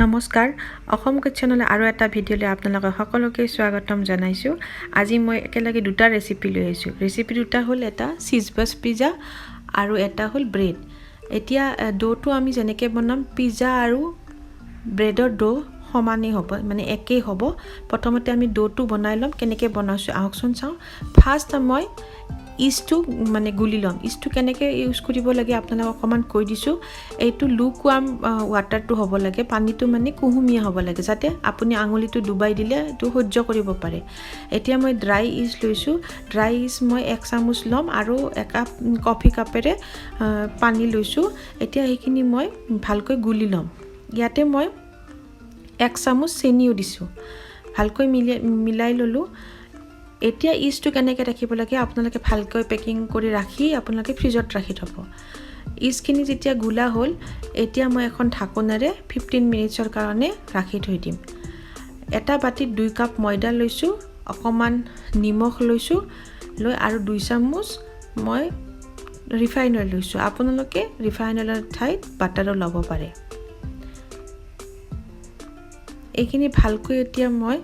নমস্কাৰ অসম কিচেনলৈ আৰু এটা ভিডিঅ'লৈ আপোনালোকক সকলোকে স্বাগতম জনাইছোঁ। আজি মই একেলগে দুটা ৰেচিপি লৈ আহিছোঁ। ৰেচিপি দুটা হ'ল এটা চিজ ব্ৰাষ্ট পিজ্জা আৰু এটা হ'ল ব্ৰেড। এতিয়া ডোটো আমি যেনেকৈ বনাম পিজ্জা আৰু ব্ৰেডৰ ডো সমানেই হ'ব, মানে একেই হ'ব। প্ৰথমতে আমি ডোটো বনাই ল'ম। কেনেকৈ বনাইছোঁ আহকচোন চাওঁ। ফাৰ্ষ্ট মই ইষ্টটো মানে গুলি ল'ম। ইষ্টটো কেনেকৈ ইউজ কৰিব লাগে আপোনালোকক অকণমান কৈ দিছোঁ। এইটো লুকৱাৰ্ম ৱাটাৰটো হ'ব লাগে, পানীটো মানে কুহুমীয়া হ'ব লাগে, যাতে আপুনি আঙুলিটো ডুবাই দিলে এইটো সহ্য কৰিব পাৰে। এতিয়া মই ড্ৰাই ইষ্ট লৈছোঁ। ড্ৰাই ইষ্ট মই 1 চামুচ ল'ম আৰু একাপ কফি কাপেৰে পানী লৈছোঁ। এতিয়া সেইখিনি মই ভালকৈ গুলি ল'ম। ইয়াতে মই 1 চামুচ চেনিও দিছোঁ, ভালকৈ মিলাই ল'লোঁ। এতিয়া ইষ্টটো কেনেকৈ ৰাখিব লাগে আপোনালোকে ভালকৈ পেকিং কৰি ৰাখি আপোনালোকে ফ্ৰিজত ৰাখি থ'ব। ইষ্টখিনি যেতিয়া গুলা হ'ল, এতিয়া মই এখন ঢাকোনেৰে 15 মিনিটছৰ কাৰণে ৰাখি থৈ দিম। এটা বাতিত 2 কাপ ময়দা লৈছোঁ, অকণমান নিমখ লৈছোঁ, লৈ আৰু 2 চামুচ মই ৰিফাইন অইল লৈছোঁ। আপোনালোকে ৰিফাইন অইলৰ ঠাইত বাটাৰো ল'ব পাৰে। এইখিনি ভালকৈ এতিয়া মই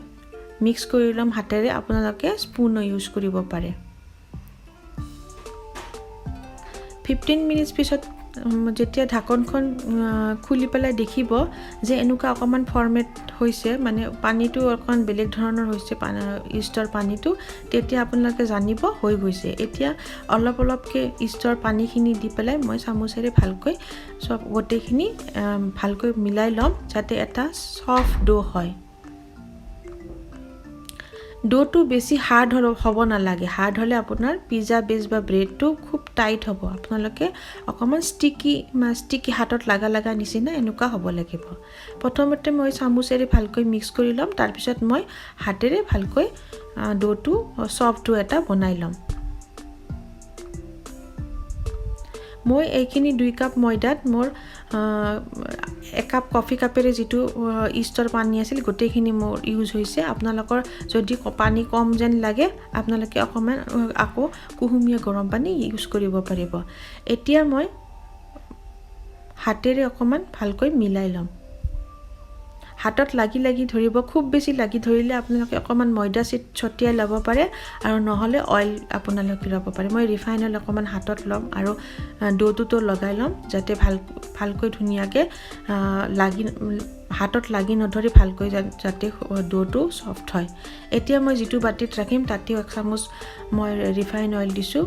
মিক্স কৰি ল'ম হাতেৰে, আপোনালোকে স্পুনো ইউজ কৰিব পাৰে। 15 মিনিটছ পিছত যেতিয়া ঢাকনখন খুলি পেলাই দেখিব যে এনেকুৱা অকণমান ফৰ্মেট হৈছে, মানে পানীটো অকণমান বেলেগ ধৰণৰ হৈছে ইষ্টৰ পানীটো, তেতিয়া আপোনালোকে জানিব হৈ গৈছে। এতিয়া অলপ অলপকৈ ইষ্টৰ পানীখিনি দি পেলাই মই চামুচেৰে ভালকৈ চব গোটেইখিনি ভালকৈ মিলাই ল'ম, যাতে এটা চফ্ট ডো হয়। ডোটো বেছি হাৰ্ড হ'ব নালাগে। হাৰ্ড হ'লে আপোনাৰ পিজ্জা বেছ বা ব্ৰেডটো খুব টাইট হ'ব। আপোনালোকে অকণমান ষ্টিকি হাতত লাগা নিচিনা এনেকুৱা হ'ব লাগিব। প্ৰথমতে মই চামুচেৰে ভালকৈ মিক্স কৰি ল'ম, তাৰপিছত মই হাতেৰে ভালকৈ ডোটো চফ্ট ডো এটা বনাই ল'ম। মই এইখিনি 2 কাপ ময়দাত মোৰ 1 কাপ কফি কাপেৰে যিটো ইষ্টৰ পানী আছিল গোটেইখিনি মোৰ ইউজ হৈছে। আপোনালোকৰ যদি পানী কম যেন লাগে আপোনালোকে অকণমান আকৌ কুহুমীয়া গৰম পানী ইউজ কৰিব পাৰিব। এতিয়া মই হাতেৰে অকণমান ভালকৈ মিলাই ল'ম। হাতত লাগি ধৰিব, খুব বেছি লাগি ধৰিলে আপোনালোকে অকণমান ময়দা ছটিয়াই ল'ব পাৰে, আৰু নহ'লে অইল আপোনালোকে ল'ব পাৰে। মই ৰিফাইন অইল অকণমান হাতত ল'ম আৰু ডোটোতো লগাই ল'ম, যাতে ভালকৈ ধুনীয়াকৈ হাতত লাগি নধৰি ভালকৈ যাতে ডোটো চফ্ট হয়। এতিয়া মই যিটো বাতিত ৰাখিম তাতেও 1 চামুচ মই ৰিফাইন অইল দিছোঁ,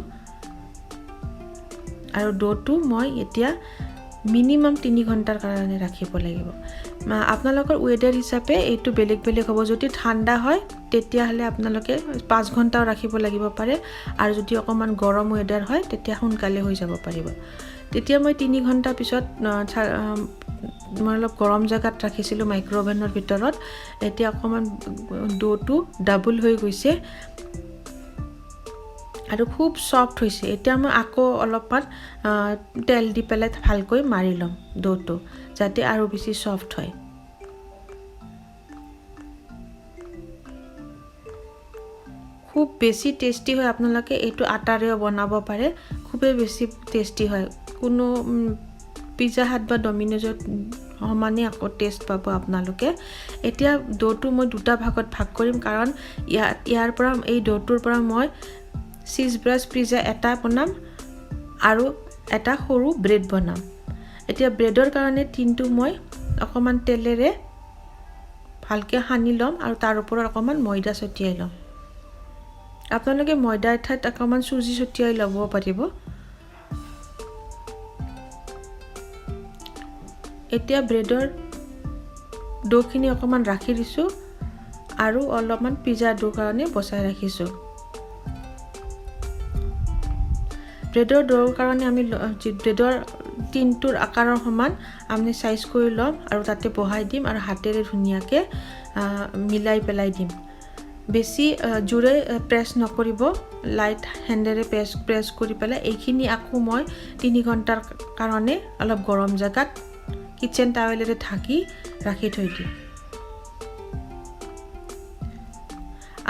আৰু ডোটো মই এতিয়া মিনিমাম 3 ঘণ্টাৰ কাৰণে ৰাখিব লাগিব। আপোনালোকৰ ৱেডাৰ হিচাপে এইটো বেলেগ হ'ব। যদি ঠাণ্ডা হয় তেতিয়াহ'লে আপোনালোকে 5 ঘণ্টাও ৰাখিব লাগিব পাৰে, আৰু যদি অকণমান গৰম ৱেডাৰ হয় তেতিয়া সোনকালে হৈ যাব পাৰিব। তেতিয়া মই 3 ঘণ্টা পিছত মই অলপ গৰম জেগাত ৰাখিছিলোঁ মাইক্ৰ'ৱেভেনৰ ভিতৰত। এতিয়া অকণমান ডোটো ডাবল হৈ গৈছে আৰু খুব চফ্ট হৈছে। এতিয়া মই আকৌ অলপমান তেল দি পেলাই ভালকৈ মাৰি ল'ম ডোটো, যাতে আৰু বেছি চফ্ট হয়। খুব বেছি টেষ্টি হয়। আপোনালোকে এইটো আটাৰেও বনাব পাৰে, খুবেই বেছি টেষ্টি হয়। কোনো পিজ্জা হাট বা ডমিন'জত সমানে আকৌ টেষ্ট পাব আপোনালোকে। এতিয়া ডোটো মই 2টা ভাগত ভাগ কৰিম, কাৰণ ইয়াৰ পৰা এই ডোটোৰ পৰা মই চিজ ব্ৰাষ্ট পিজ্জা এটা বনাম আৰু এটা সৰু ব্ৰেড বনাম। এতিয়া ব্ৰেডৰ কাৰণে টিনটো মই অকণমান তেলেৰে ভালকৈ সানি ল'ম আৰু তাৰ ওপৰত অকণমান ময়দা ছটিয়াই ল'ম। আপোনালোকে ময়দাৰ ঠাইত অকণমান চুজি ছটিয়াই ল'ব পাৰিব। এতিয়া ব্ৰেডৰ ডোখিনি অকণমান ৰাখি দিছোঁ আৰু অলপমান পিজ্জা ডো কাৰণে বচাই ৰাখিছোঁ। ব্ৰেডৰ ডোৰ কাৰণে আমি ব্ৰেডৰ টিনটোৰ আকাৰৰ সমান আমি চাইজ কৰি ল'ম আৰু তাতে বহাই দিম, আৰু হাতেৰে ধুনীয়াকৈ মিলাই পেলাই দিম। বেছি জোৰে প্ৰেছ নকৰিব, লাইট হেণ্ডেৰে প্ৰেছ কৰি পেলাই এইখিনি আকৌ মই 3 ঘণ্টাৰ কাৰণে অলপ গৰম জেগাত কিচেন টাৱেলেৰে ঢাকি ৰাখি থৈ দিম।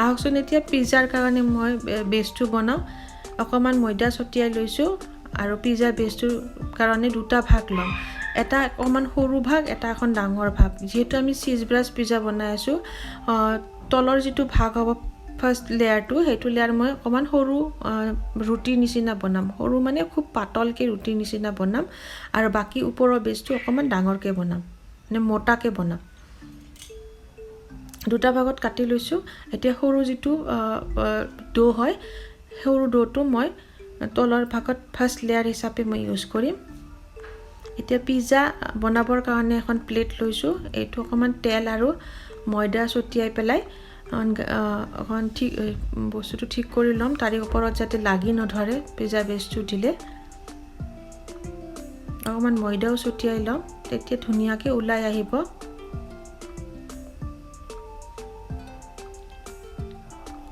আহকচোন এতিয়া পিজ্জাৰ কাৰণে মই বেছটো বনাওঁ। অকণমান ময়দা ছটিয়াই লৈছোঁ আৰু পিজ্জা বেছটোৰ কাৰণে 2টা ভাগ ল'ম। এটা অকমান সৰু ভাগ এটা এখন ডাঙৰ ভাগ যেহেতু আমি চিজ ব্ৰাষ্ট পিজ্জা বনাই আছো তলৰ যেটো ভাগ হ'ব ফাৰ্স্ট লেয়াৰটো হেতু লেয়াৰ মই অকমান সৰু ৰুটি নিচিনা বনাম সৰু মানে খুব পাতলকে ৰুটি নিচিনা বনাম আৰু বাকি ওপৰৰ বেছটো অকমান ডাঙৰকে বনাম মানে মোটাকে বনাম দুটা ভাগত কাটি লৈছো এতিয়া সৰু যেটো ডো হয় সৰু ডোটো মই তলৰ ভাগত ফাৰ্স্ট লেয়াৰ হিচাপে মই ইউজ কৰিম এতিয়া পিজ্জা বনাবৰ কাৰণে এখন প্লেট লৈছো এইটো অকমান তেল আৰু ময়দা ছটিয়াই পেলাই অকন ঠিক বস্তুটো ঠিক কৰি লম তাৰি ওপৰত যাতে লাগি নধৰে পিজ্জা বেছটো দিলে অকমান ময়দাও ছটিয়াই লম তেতিয়া ধুনিয়াকে উলাই আহিব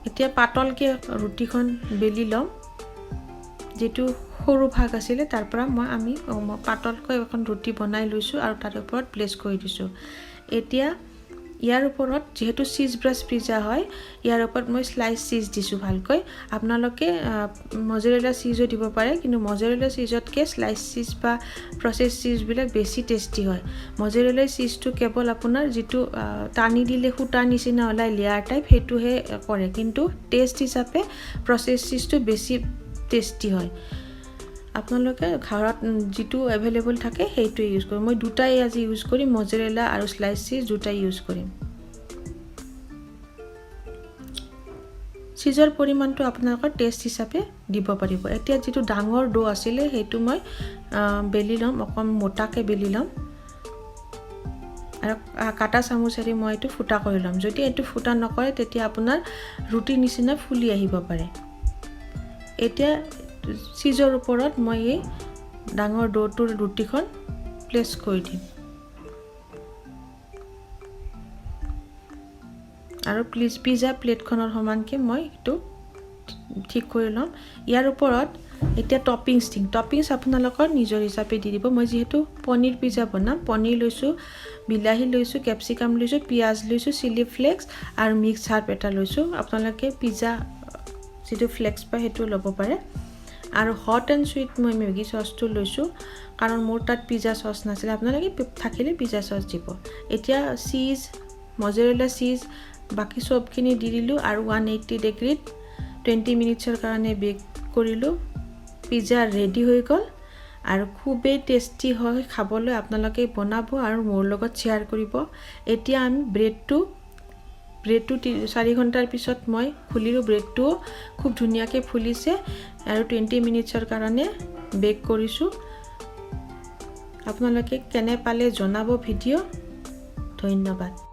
এতিয়া পাতলকে ৰুটিখন বেলি লম যেটো সৰু ভাগ আছিল তাৰ পৰা আমি পাতলকৈ এখন ৰুটি বনাই লৈছো আৰু তাৰ ওপৰত প্লেস কৰি দিছো এতিয়া ইয়াৰ ওপৰত যেহেতু চিজ ব্ৰাষ্ট পিজ্জা হয় ইয়াৰ ওপৰত মই স্লাইস চিজ দিছো ভালকৈ আপোনালোকে মজেৰেলা চিজও দিব পাৰে কিন্তু মজেৰেলা চিজতকে স্লাইস চিজ বা প্ৰসেস চিজ বিলাক বেছি টেস্টি হয় মজেৰেলা চিজটো কেৱল আপোনাৰ যেটো টানি দিলে খুটা নিচিনা ওলাই লেয়াৰ টাইপ হেতুহে কৰে কিন্তু টেস্ট হিচাপে প্ৰসেস চিজটো বেছি টেস্টি হয় আপোনালোকে ঘৰত যেটো अवेलेबल থাকে হেতু ইউজ কৰিম মই দুটাই আজি ইউজ কৰিম মজেৰেলা আৰু স্লাইস চিজ দুটাই ইউজ কৰিম চিজৰ পৰিমাণটো আপোনালোকৰ টেস্ট হিচাপে দিব পাৰিব এতিয়া যেটো ডাঙৰ ডো আছিল হেতু মই বেলি লম অকম মোটাকে বেলি লম আৰু কাটা চামুচেৰে মই এটো ফুটা কৰি লম যদি এটো ফুটা নকৰে তেতিয়া আপোনাৰ ৰুটি নিচিনা ফুলি আহিব পাৰে এতিয়া চিজৰ ওপৰত মই এই ডাঙৰ ডোটোৰ ৰুটিখন প্লেস কৰি দিম আৰু প্লিজ পিজ্জা প্লেটখনৰ সমানকে মই এটো ঠিক কৰি লম ইয়াৰ ওপৰত এতিয়া টপিংছ আপোনালোকৰ নিজৰ হিচাপে দি দিব মই যেহেতু পনীৰ পিজ্জা বনাম পনীৰ লৈছো বিলাহী লৈছো ক্যাপসিকাম লৈছো পিয়াজ লৈছো চিলি ফ্লেক্স আৰু মিক্স হাৰ্ব এটা লৈছো আপোনালোকে পিজ্জা যেটো ফ্লেক্স বা হেতু ল'ব পাৰে আৰু হট এন্ড সুইট মই মেগি সসটো লৈছো কাৰণ মোৰ তাত পিজ্জা সস নাছিল আপোনালোকে থাকিলে পিজ্জা সস দিব এতিয়া চিজ মজেৰেলা চিজ বাকি সবখিনি দি দিলো আৰু 180 ডিগ্ৰীত 20 মিনিটৰ কাৰণে বেক কৰিলো পিজ্জা ৰেডি হৈ গল আৰু খুবেই টেস্টি হয় খাবলৈ আপোনালোকে বনাব আৰু মোৰ লগত শেয়াৰ কৰিব এতিয়া আমি ব্ৰেডটো 4 ঘণ্টাৰ পিছত মই খুলিলো ব্ৰেডটো খুব ধুনিয়াকে ফুলিছে আৰু 20 মিনিটৰ কাৰণে বেক কৰিছো আপোনালোকে কেনে পালে জনাব ভিডিও ধন্যবাদ